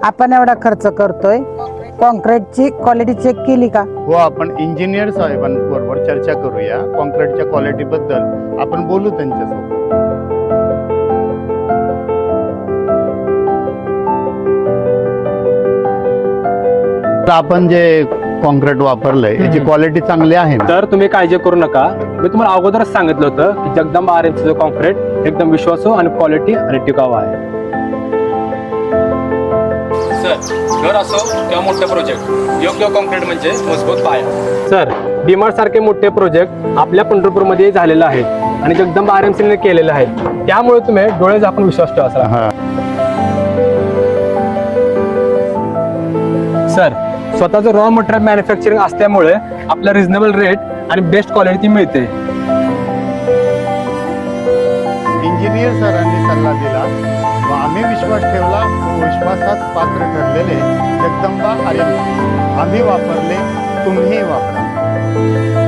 आपण एवढा खर्च करतोय, कॉन्क्रीटची क्वालिटी चेक केली का? हो, आपण इंजिनियर साहेबांबरोबर चर्चा करूया. कॉन्क्रीटच्या क्वालिटी बद्दल आपण बोलू त्यांच्यासोबत. आपण जे कॉन्क्रीट वापरलंय याची क्वालिटी चांगली आहे ना? तर तुम्ही काळजी करू नका. मी तुम्हाला अगोदरच सांगितलं होतं की जगदंबा आर्यनचं कॉन्क्रीट एकदम विश्वासू आणि क्वालिटी आणि टिकाऊ आहे. सर, घर असो किंवा मोठे प्रोजेक्ट, योग्य कॉन्क्रीट म्हणजे मजबूत पाया. सर, डीमार्ट सारखे मोठे प्रोजेक्ट आपल्या पंढरपूरमध्ये झालेले आहेत आणि जगदंबा आर्यनने केलेले आहेत. त्यामुळे तुम्ही डोळे झाकून विश्वास ठेवा. हा. सर, स्वतःचं रॉ मटेरियल मॅन्युफॅक्चरिंग असल्यामुळे आपला रिझनेबल रेट आणि बेस्ट क्वालिटी मिळते. इंजिनियर सरांनी सल्ला दिला व आम्ही विश्वास ठेवला व विश्वासात पात्र ठरलेले जगदंबा आर्यन आम्ही वापरले, तुम्हीही वापरा.